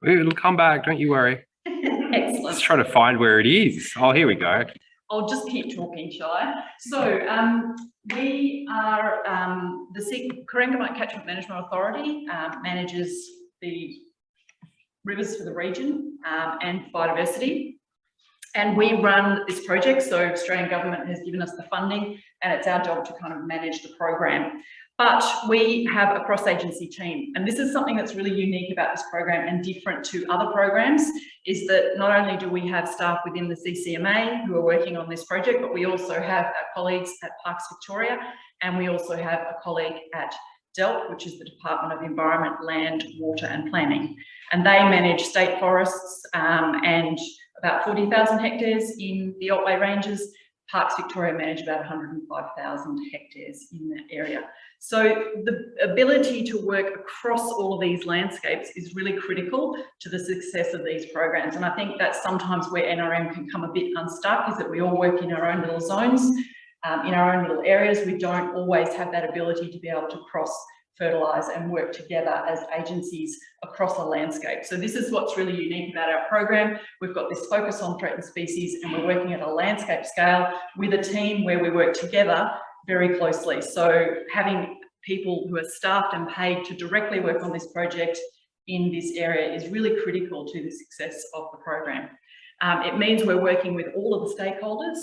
It'll come back, don't you worry. Excellent. Let's try to find where it is. Oh, here we go. I'll just keep talking, shall I? So we are the Corangamite Catchment Management Authority manages the rivers for the region and biodiversity. And we run this project, so Australian government has given us the funding and it's our job to kind of manage the program. But we have a cross-agency team, and this is something that's really unique about this program and different to other programs, is that not only do we have staff within the CCMA who are working on this project, but we also have our colleagues at Parks Victoria, and we also have a colleague at DELP, which is the Department of Environment, Land, Water and Planning. And they manage state forests and about 40,000 hectares in the Otway Ranges. Parks Victoria manage about 105,000 hectares in that area. So the ability to work across all of these landscapes is really critical to the success of these programs. And I think that's sometimes where NRM can come a bit unstuck, is that we all work in our own little zones, in our own little areas. We don't always have that ability to be able to cross-fertilise and work together as agencies across a landscape. So this is what's really unique about our program. We've got this focus on threatened species and we're working at a landscape scale with a team where we work together very closely. So having people who are staffed and paid to directly work on this project in this area is really critical to the success of the program. It means we're working with all of the stakeholders,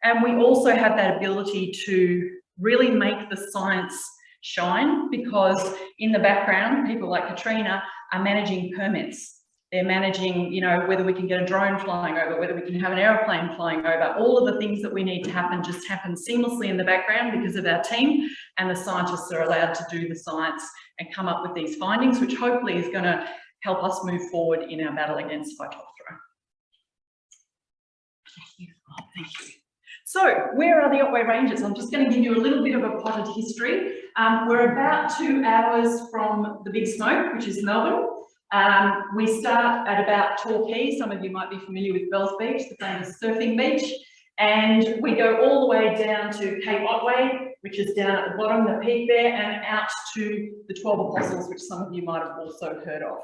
and we also have that ability to really make the science shine, because in the background, people like Katrina are managing permits. They're managing, you know, whether we can get a drone flying over, whether we can have an aeroplane flying over. All of the things that we need to happen just happen seamlessly in the background because of our team, and the scientists are allowed to do the science and come up with these findings, which hopefully is going to help us move forward in our battle against Phytophthora. Thank you. So where are the Otway Ranges? I'm just going to give you a little bit of a potted history. We're about 2 hours from the Big Smoke, which is Melbourne. We start at about Torquay. Some of you might be familiar with Bells Beach, the famous surfing beach. And we go all the way down to Cape Otway, which is down at the bottom, the peak there, and out to the 12 Apostles, which some of you might have also heard of.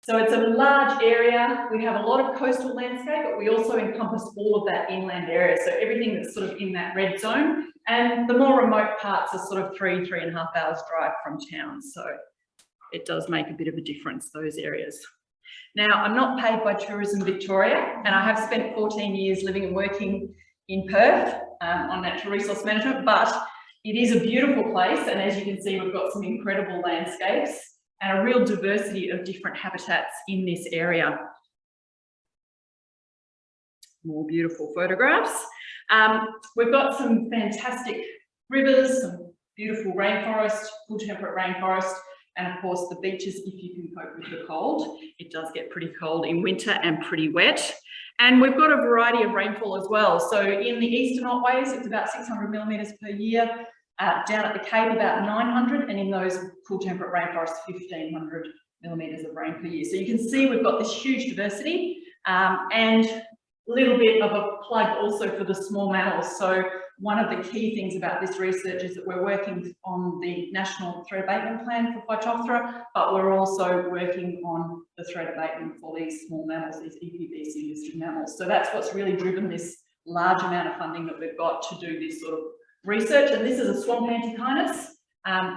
So it's a large area. We have a lot of coastal landscape, but we also encompass all of that inland area. So everything that's sort of in that red zone, and the more remote parts are sort of 3.5 hours drive from town. So it does make a bit of a difference, those areas. Now, I'm not paid by Tourism Victoria, and I have spent 14 years living and working in Perth on natural resource management, but it is a beautiful place. And as you can see, we've got some incredible landscapes and a real diversity of different habitats in this area. More beautiful photographs. We've got some fantastic rivers, some beautiful rainforest, full temperate rainforest, and of course the beaches if you can cope with the cold. It does get pretty cold in winter and pretty wet. And we've got a variety of rainfall as well. So in the eastern Otways, it's about 600 millimetres per year. Down at the Cape, about 900, and in those cool temperate rainforests, 1,500 millimetres of rain per year. So you can see we've got this huge diversity, and a little bit of a plug also for the small mammals. So one of the key things about this research is that we're working on the National Threat Abatement Plan for Phytophthora, but we're also working on the threat abatement for these small mammals, these EPBC listed mammals. So that's what's really driven this large amount of funding that we've got to do this sort of research. And this is a swamp antechinus,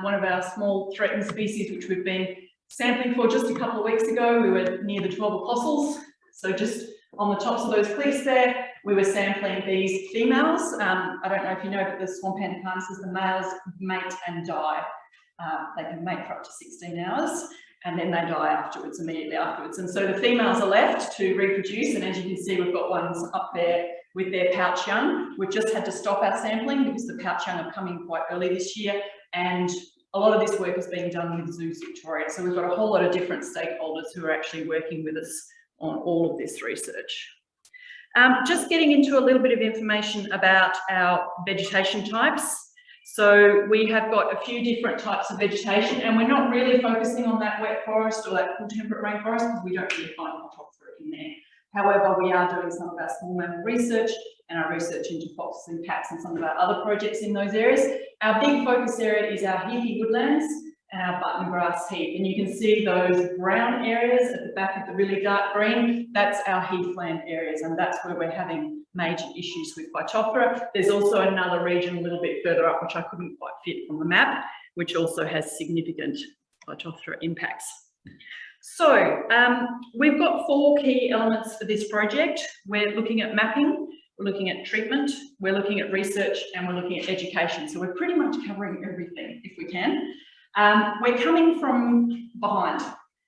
one of our small threatened species, which we've been sampling for just a couple of weeks ago. We were near the 12 Apostles, so just on the tops of those cliffs there, we were sampling these females. I don't know if you know, but the swamp antechinus, the males mate and die. They can mate for up to 16 hours and then they die afterwards, immediately afterwards. And so the females are left to reproduce, and as you can see, we've got ones up there with their pouch young. We've just had to stop our sampling because the pouch young are coming quite early this year, and a lot of this work is being done with Zoos Victoria. So we've got a whole lot of different stakeholders who are actually working with us on all of this research. Just getting into a little bit of information about our vegetation types. So we have got a few different types of vegetation, and we're not really focusing on that wet forest or that cool temperate rainforest because we don't really find Phytophthora in there. However, we are doing some of our small mammal research and our research into foxes and cats and some of our other projects in those areas. Our big focus area is our heathy woodlands, and our button grass heath. And you can see those brown areas at the back of the really dark green, that's our heathland areas, and that's where we're having major issues with Phytophthora. There's also another region a little bit further up, which I couldn't quite fit on the map, which also has significant Phytophthora impacts. So we've got 4 key elements for this project. We're looking at mapping, we're looking at treatment, we're looking at research, and we're looking at education. So we're pretty much covering everything if we can. We're coming from behind.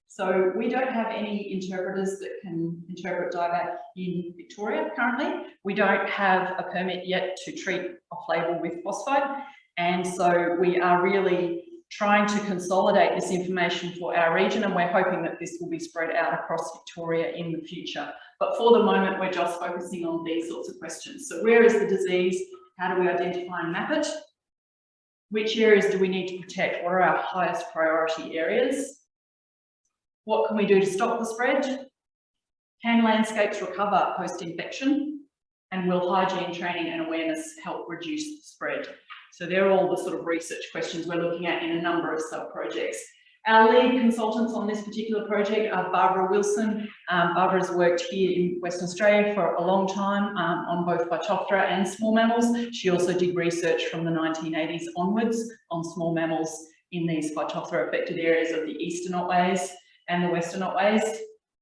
So we don't have any interpreters that can interpret dieback in Victoria currently. We don't have a permit yet to treat off-label with phosphate. And so we are really trying to consolidate this information for our region, and we're hoping that this will be spread out across Victoria in the future. But for the moment, we're just focusing on these sorts of questions. So where is the disease? How do we identify and map it? Which areas do we need to protect? What are our highest priority areas? What can we do to stop the spread? Can landscapes recover post-infection? And will hygiene training and awareness help reduce the spread? So they're all the sort of research questions we're looking at in a number of sub-projects. Our lead consultants on this particular project are Barbara Wilson. Barbara's worked here in Western Australia for a long time on both Phytophthora and small mammals. She also did research from the 1980s onwards on small mammals in these Phytophthora affected areas of the Eastern Otways and the Western Otways.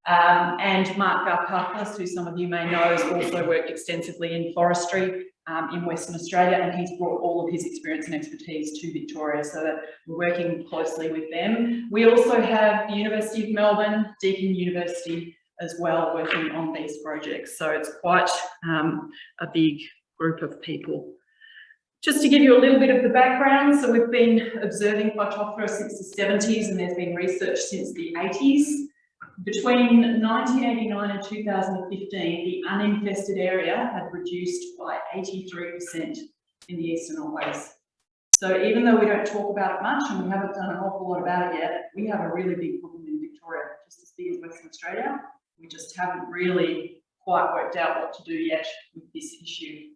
And Mark Garpakis, who some of you may know, has also worked extensively in forestry in Western Australia, and he's brought all of his experience and expertise to Victoria, so that we're working closely with them. We also have the University of Melbourne, Deakin University as well, working on these projects. So it's quite a big group of people. Just to give you a little bit of the background, so we've been observing Phytophthora since the 70s, and there's been research since the 80s. Between 1989 and 2015, the uninfested area had reduced by 83% in the Eastern Otways. So even though we don't talk about it much, and we haven't done an awful lot about it yet, we have a really big problem in Victoria, just as big as Western Australia. We just haven't really quite worked out what to do yet with this issue.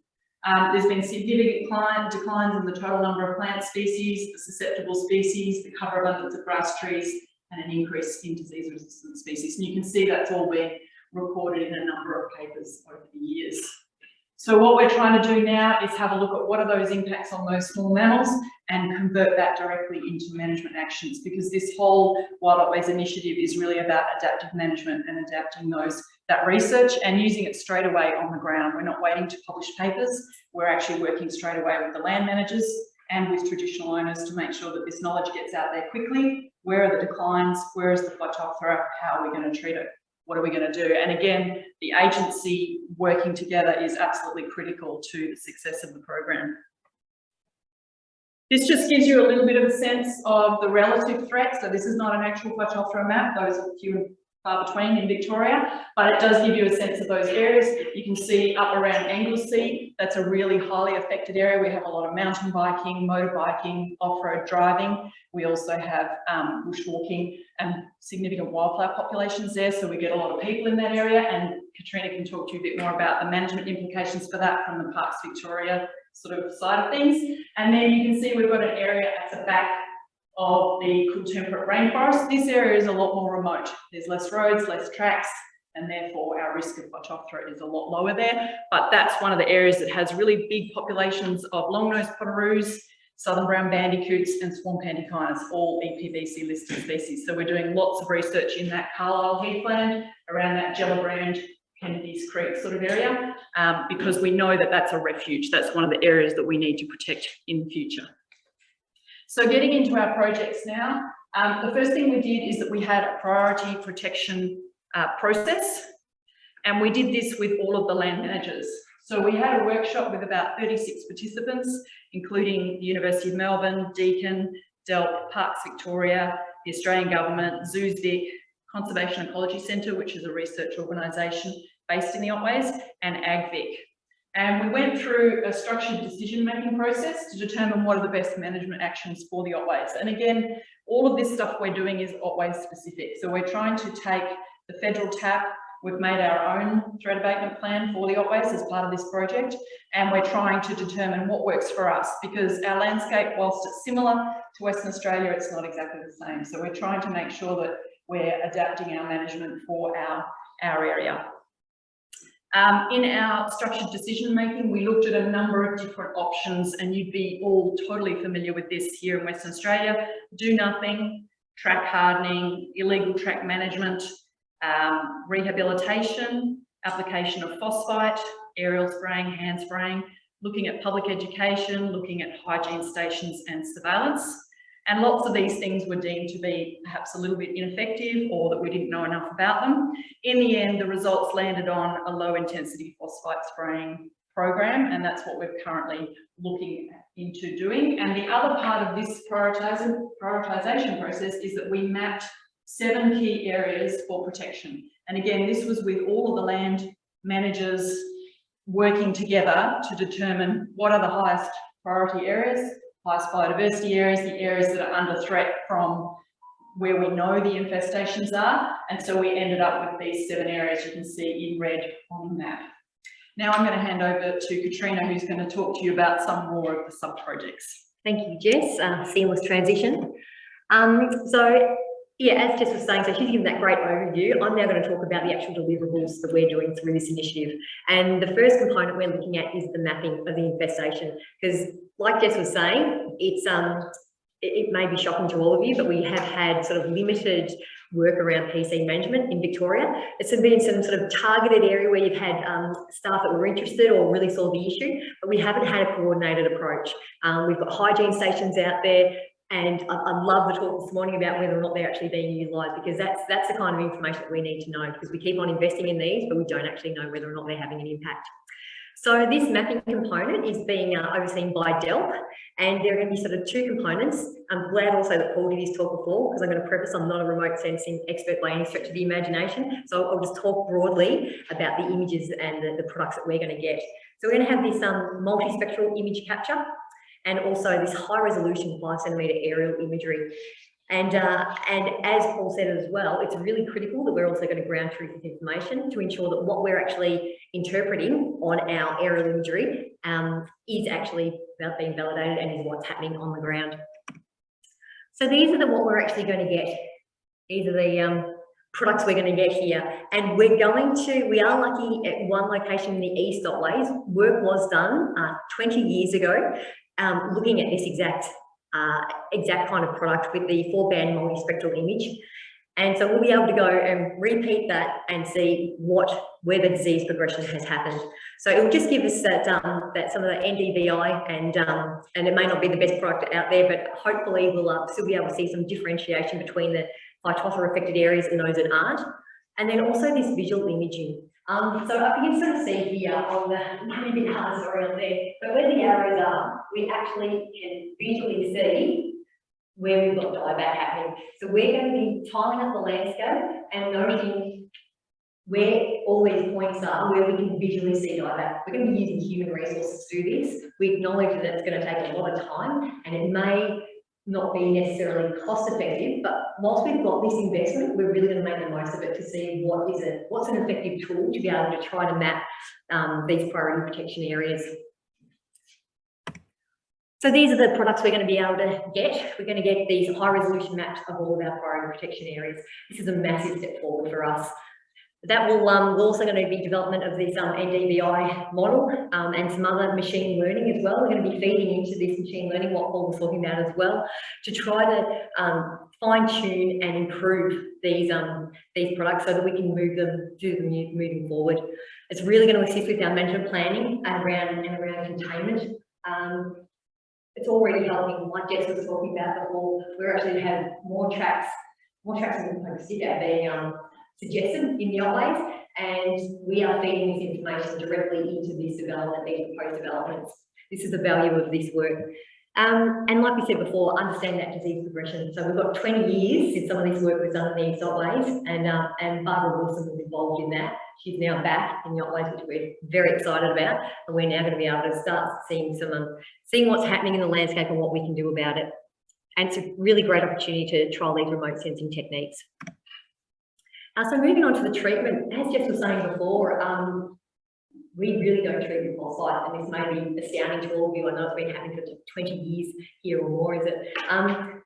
There's been significant declines in the total number of plant species, the susceptible species, the cover abundance of grass trees, and an increase in disease-resistant species. And you can see that's all been recorded in a number of papers over the years. So what we're trying to do now is have a look at what are those impacts on those small mammals and convert that directly into management actions, because this whole Wild Otways Initiative is really about adaptive management and adapting that research and using it straight away on the ground. We're not waiting to publish papers. We're actually working straight away with the land managers and with traditional owners to make sure that this knowledge gets out there quickly. Where are the declines? Where is the Phytophthora? How are we going to treat it? What are we going to do? And again, the agency working together is absolutely critical to the success of the program. This just gives you a little bit of a sense of the relative threat. So this is not an actual Phytophthora map. Those are few and far between in Victoria, but it does give you a sense of those areas. You can see up around Anglesey, that's a really highly affected area. We have a lot of mountain biking, motorbiking, off-road driving. We also have bushwalking and significant wildflower populations there, so we get a lot of people in that area, and Katrina can talk to you a bit more about the management implications for that from the Parks Victoria sort of side of things. And then you can see we've got an area at the back of the cool temperate rainforest. This area is a lot more remote. There's less roads, less tracks, and therefore our risk of Phytophthora is a lot lower there. But that's one of the areas that has really big populations of long-nosed potoroos, southern brown bandicoots, and swamp antechinus, all EPBC listed species. So we're doing lots of research in that Carlisle heathland, around that Gellibrand, Kennedy's Creek sort of area, because we know that that's a refuge. That's one of the areas that we need to protect in the future. So getting into our projects now, the first thing we did is that we had a priority protection process, and we did this with all of the land managers. So we had a workshop with about 36 participants, including the University of Melbourne, Deakin, DELP, Parks Victoria, the Australian Government, Zoos Vic, Conservation Ecology Centre, which is a research organisation based in the Otways, and AgVic. And we went through a structured decision-making process to determine what are the best management actions for the Otways. And again, all of this stuff we're doing is Otways specific. So we're trying to take the federal TAP, We've made our own threat abatement plan for the Otways as part of this project, and we're trying to determine what works for us, because our landscape, whilst it's similar to Western Australia, it's not exactly the same. So we're trying to make sure that we're adapting our management for our area. In our structured decision making, we looked at a number of different options, and you'd be all totally familiar with this here in Western Australia. Do nothing, track hardening, illegal track management, rehabilitation, application of phosphite, aerial spraying, hand spraying, looking at public education, looking at hygiene stations and surveillance. And lots of these things were deemed to be perhaps a little bit ineffective, or that we didn't know enough about them. In the end, the results landed on a low intensity phosphite spraying program, and that's what we're currently looking into doing. And the other part of this prioritisation process is that we mapped 7 key areas for protection. And again, this was with all of the land managers working together to determine what are the highest priority areas, highest biodiversity areas, the areas that are under threat from where we know the infestations are. And so we ended up with these 7 areas you can see in red on the map. Now I'm going to hand over to Katrina, who's going to talk to you about some more of the sub-projects. Thank you, Jess. Seamless transition. Yeah, as Jess was saying, so she's given that great overview. I'm now going to talk about the actual deliverables that we're doing through this initiative. And the first component we're looking at is the mapping of the infestation, because like Jess was saying, it may be shocking to all of you, but we have had sort of limited work around PC management in Victoria. It's been some sort of targeted area where you've had staff that were interested or really saw the issue, but we haven't had a coordinated approach. We've got hygiene stations out there, and I love the talk this morning about whether or not they're actually being utilised, because that's the kind of information that we need to know, because we keep on investing in these, but we don't actually know whether or not they're having an impact. So this mapping component is being overseen by DELP, and there are going to be sort of 2 components. I'm glad also that Paul did his talk before, because I'm going to preface I'm not a remote sensing expert by any stretch of the imagination. So I'll just talk broadly about the images and the products that we're going to get. So we're going to have this multispectral image capture, and also this high resolution 5 centimetre aerial imagery. And as Paul said as well, it's really critical that we're also going to ground truth this information to ensure that what we're actually interpreting on our aerial imagery is actually being validated and is what's happening on the ground. So these are what we're actually going to get. These are the products we're going to get here. And we are lucky at one location in the East Otways. Work was done 20 years ago, looking at this exact kind of product with the 4-band multispectral image. And so we'll be able to go and repeat that and see where the disease progression has happened. So it will just give us that some of the NDVI, and it may not be the best product out there, but hopefully we'll still be able to see some differentiation between the Phytophthora affected areas and those that aren't. And then also this visual imaging. So you can sort of see here on the, maybe hard story on there, but where the arrows are, we actually can visually see where we've got dieback happening. So we're going to be tiling up the landscape and noting where all these points are, where we can visually see dieback. We're going to be using human resources to do this. We acknowledge that it's going to take a lot of time, and it may not be necessarily cost effective, but whilst we've got this investment, we're really going to make the most of it to see what's an effective tool to be able to try to map these priority protection areas. So these are the products we're going to be able to get. We're going to get these high resolution maps of all of our priority protection areas. This is a massive step forward for us. That will we're also going to be development of this NDVI model and some other machine learning as well. We're going to be feeding into this machine learning, what Paul was talking about as well, to try to fine tune and improve these products so that we can do them moving forward. It's really going to assist with our management planning and around containment. It's already helping, like Jess was talking about before. We're actually have more tracks in the stick out being suggested in the Otways, and we are feeding this information directly into this development, these proposed developments. This is the value of this work. And like we said before, understand that disease progression. So we've got 20 years since some of this work was done in the East Otways, and Barbara Wilson was involved in that. She's now back in the Otways, which we're very excited about, and we're now going to be able to start seeing seeing what's happening in the landscape and what we can do about it. And it's a really great opportunity to trial these remote sensing techniques. So moving on to the treatment, as Jess was saying before, we really don't treat with phosphite, and this may be astounding to all of you. I know it's been happening for 20 years here or more, is it?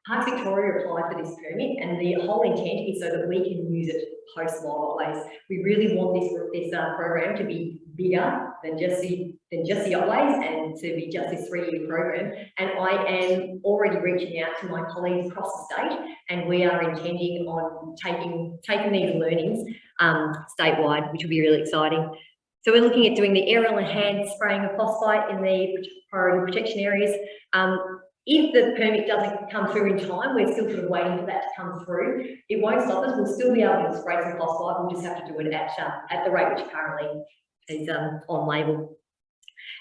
Parks Victoria applied for this permit, and the whole intent is so that we can use it post Wild Otways. We really want this program to be bigger than just the Otways, and to be just this 3-year program. And I am already reaching out to my colleagues across the state, and we are intending on taking these learnings statewide, which will be really exciting. So we're looking at doing the aerial and hand spraying of phosphite in the priority protection areas. If the permit doesn't come through in time, we're still sort of waiting for that to come through. It won't stop us. We'll still be able to spray some phosphite. We'll just have to do it at the rate which currently is on label.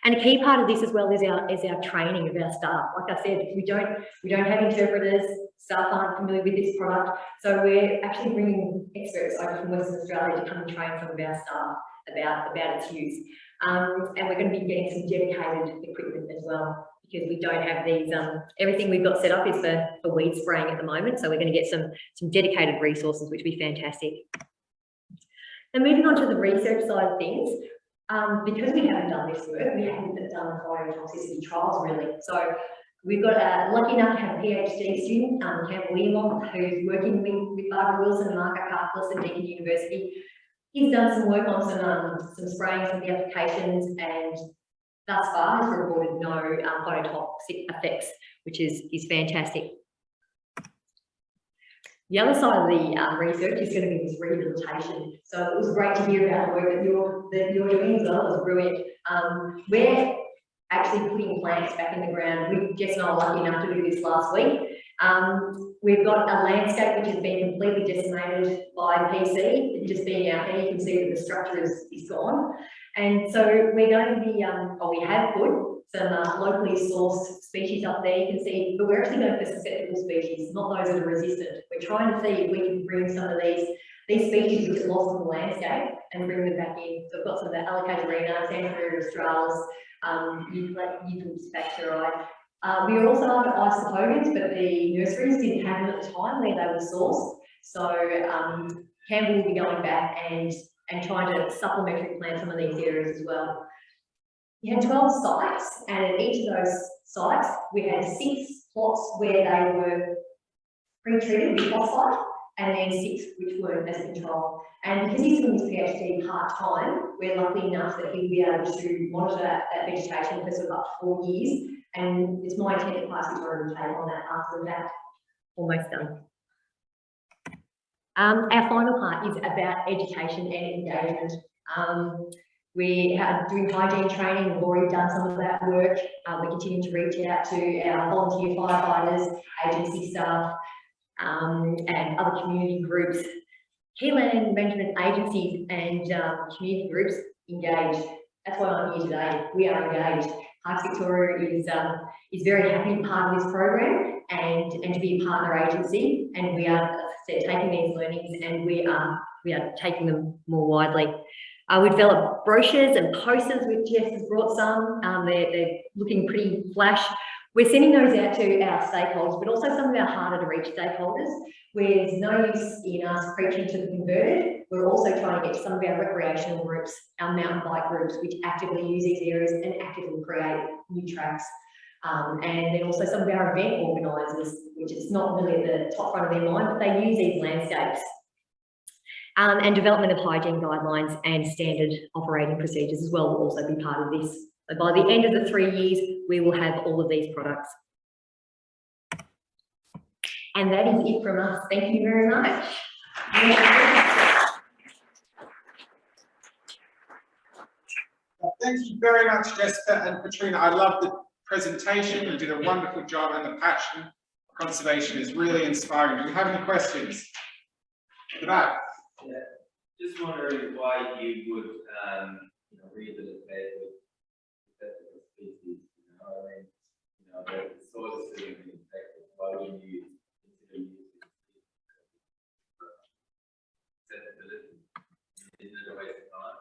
And a key part of this as well is our training of our staff. Like I said, we don't have interpreters. Staff aren't familiar with this product, so we're actually bringing experts over from Western Australia to come and train some of our staff about its use. And we're going to be getting some dedicated equipment as well, because we don't have these, everything we've got set up is for weed spraying at the moment. So we're going to get some dedicated resources, which will be fantastic. And moving on to the research side of things, because we haven't done this work, we haven't done phytotoxicity trials really. So we've got lucky enough to have a PhD student, Campbell William, who's working with Barbara Wilson and Marco Karplis at Deakin University. He's done some work on some spraying, some of the applications, and thus far has reported no phytotoxic effects, which is fantastic. The other side of the research is going to be this rehabilitation. So it was great to hear about the work that you're doing as well. It was brilliant. We're actually putting plants back in the ground. Jess and I were lucky enough to do this last week. We've got a landscape which has been completely decimated by PC. Just being out there, you can see that the structure is gone. And so we're going to be, we have put some locally sourced species up there, you can see, but we're actually going for susceptible species, not those that are resistant. We're trying to see if we can bring some of these species which are lost in the landscape and bring them back in. So I've got some of the Allocatorina, Santaria australis, Eucalyptus bacterii. We were also after isopogans, but the nurseries didn't have them at the time where they were sourced. So Campbell will be going back and trying to supplementary plant some of these areas as well. We had 12 sites, and at each of those sites, we had 6 plots where they were pre-treated with phosphite, and then 6 which weren't as control. And because he's doing his PhD part-time, we're lucky enough that he'll be able to monitor that vegetation for sort of up to 4 years. And it's my intent to pass Victoria to take on that after that. Almost done. Our final part is about education and engagement. We are doing hygiene training. We've already done some of that work. We continue to reach out to our volunteer firefighters, agency staff, and other community groups. Key land management agencies and community groups engaged. That's why I'm here today. We are engaged. Parks Victoria is very happy to be part of this program and to be a partner agency. And we are, as I said, taking these learnings and we are taking them more widely. We developed brochures and posters, which Jess has brought some. They're looking pretty flash. We're sending those out to our stakeholders, but also some of our harder to reach stakeholders, where there's no use in us preaching to the converted. We're also trying to get to some of our recreational groups, our mountain bike groups, which actively use these areas and actively create new tracks. And then also some of our event organisers, which is not really at the top front of their mind, but they use these landscapes. And development of hygiene guidelines and standard operating procedures as well will also be part of this. So by the end of the 3 years, we will have all of these products. And that is it from us. Thank you very much. Thank you very much, Jessica and Katrina. I love the presentation. You did a wonderful job, and the passion for conservation is really inspiring. Do you have any questions? At the back. Yeah, just wondering why you would, rehabilitate with susceptible species. The soil is still being infected. Why wouldn't you consider using susceptibility? Isn't it a waste of time?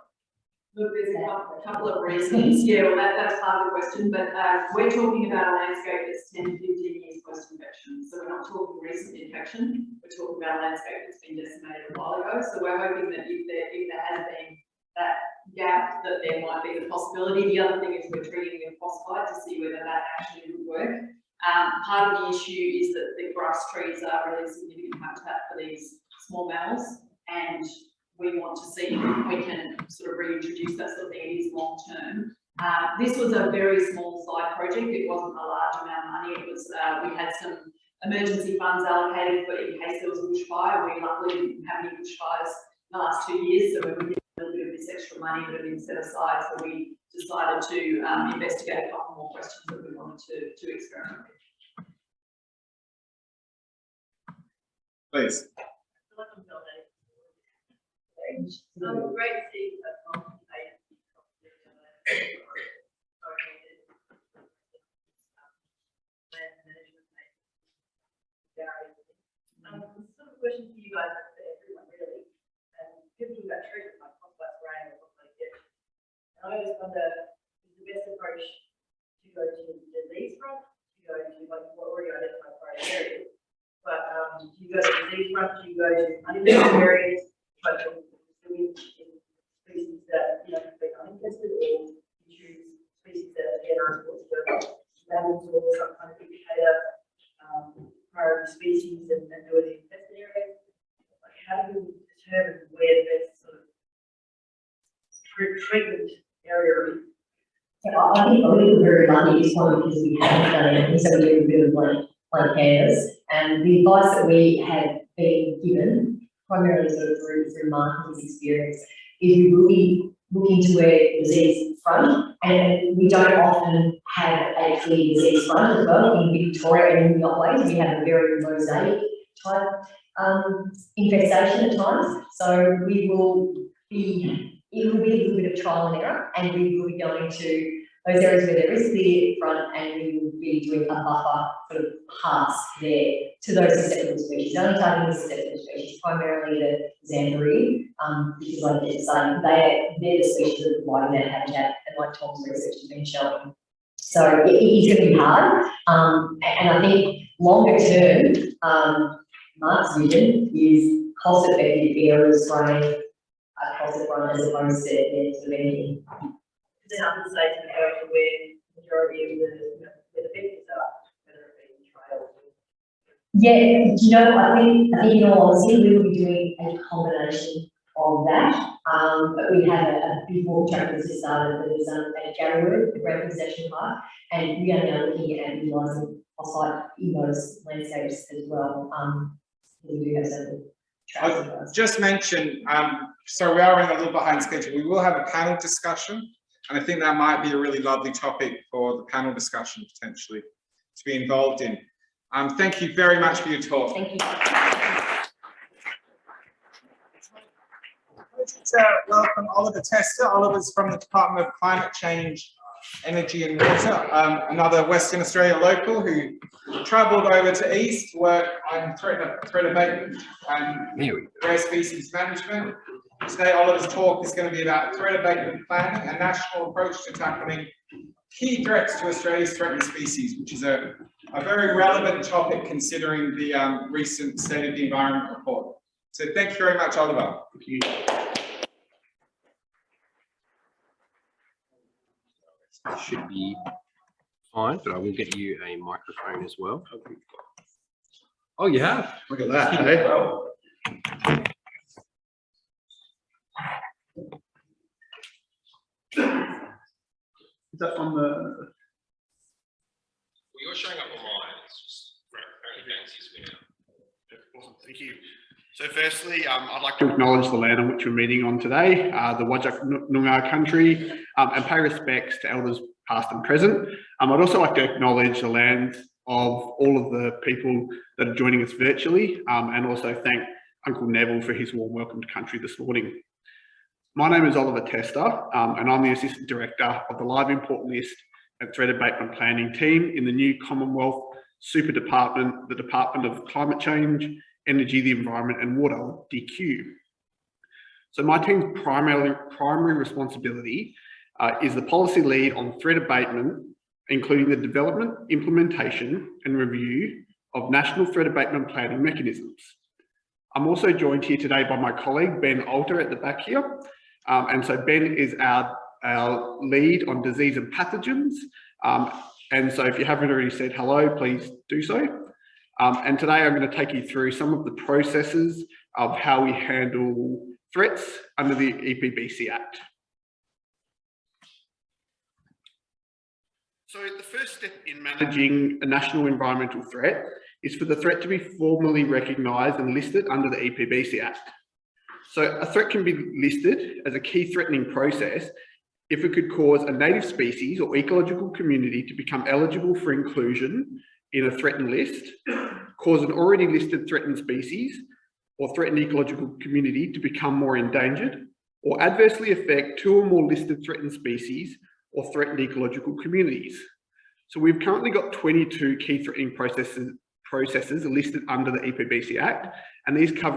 Look, there's a couple of reasons. Yeah, well, that's part of the question, but we're talking about a landscape that's 10 to 15 years post-infection. So we're not talking recent infection, we're talking about a landscape that's been decimated a while ago. So we're hoping that if there has been that gap, that there might be the possibility. The other thing is we're treating with phosphite to see whether that actually would work. Part of the issue is that the grass trees are really significant habitat for these small mammals, and we want to see if we can sort of reintroduce that sort of thing. It is long term. This was a very small side project. It wasn't a large amount of money. It was we had some emergency funds allocated for in case there was a bushfire. We luckily didn't have any bushfires in the last 2 years, so we did a little bit of this extra money that had been set aside. So we decided to investigate a couple more questions that we wanted to experiment with. Please. Great to see that sort of question for you guys, for everyone really, and people talk about treatment like phosphate spraying or something like that. And I just wonder, is the best approach to go to disease front, to go to like what already identified priority areas, but do you go to disease front, do you go to uninfested areas, but species that have been uninfested, or you choose species that are generous to mammals or some kind of indicator priority species and do it in infested areas? Like, how do you determine where the best sort of treatment area is? I think we're very lucky this one because we haven't done anything, so we do a bit of blank canvas. And the advice that we have been given, primarily sort of through Martin's experience, is we will be looking to where disease front, and we don't often have a clear disease front as well. In Victoria and in Wild Otways, we have a very mosaic type infestation at times. So we will be, it will be a little bit of trial and error, and we will be going to those areas where there is clear front, and we will be doing a buffer sort of pass there to those susceptible species. Only targeting the susceptible species, primarily the Xanthorrhea, because like they're saying, they're the species that are providing that habitat, and like Tom's research has been showing. So it is going to be hard, and I think longer term, Mark's vision is cost-effective aerial spraying across the front as opposed to sort of anything. Then I would say to go to where the majority of the where the vectors are, whether it be trails. Yeah, do you know, I think in all honesty, we will be doing a combination of that. But we have a big walk track that's just started that is at Garrowwood, the Great Possession Park, and we are now looking at utilising phosphite in those landscapes as well. We do have several trails. I'll just mention, so we are running a little behind schedule. We will have a panel discussion, and I think that might be a really lovely topic for the panel discussion potentially to be involved in. Thank you very much for your talk. Thank you. Welcome Oliver Tester. Oliver's from the Department of Climate Change, Energy and Water, another Western Australia local who travelled over to East to work on threat abatement and rare species management. Today Oliver's talk is going to be about threat abatement planning, a national approach to tackling key threats to Australia's threatened species, which is a very relevant topic considering the recent State of the Environment report. So thank you very much, Oliver. Thank you. Should be fine, but I will get you a microphone as well. Oh, you have? Look at that, hey? Is that on the? Well, you're showing up on mine. It's just apparently Banksy's winner. Awesome, thank you. So firstly, I'd like to acknowledge the land on which we're meeting on today, the Whadjuk Noongar country, and pay respects to elders past and present. I'd also like to acknowledge the lands of all of the people that are joining us virtually, and also thank Uncle Neville for his warm welcome to country this morning. My name is Oliver Tester, and I'm the Assistant Director of the Live Import List and Threat Abatement Planning team in the new Commonwealth Super Department, the Department of Climate Change, Energy, the Environment and Water, DQ. So my team's primary responsibility is the policy lead on threat abatement including the development, implementation and review of national threat abatement planning mechanisms. I'm also joined here today by my colleague, Ben Alter at the back here. And so Ben is our lead on disease and pathogens. And so if you haven't already said hello, please do so. And today I'm going to take you through some of the processes of how we handle threats under the EPBC Act. So the first step in managing a national environmental threat is for the threat to be formally recognised and listed under the EPBC Act. So a threat can be listed as a key threatening process if it could cause a native species or ecological community to become eligible for inclusion in a threatened list, cause an already listed threatened species or threatened ecological community to become more endangered, or adversely affect two or more listed threatened species or threatened ecological communities. So we've currently got 22 key threatening processes listed under the EPBC Act, and these cover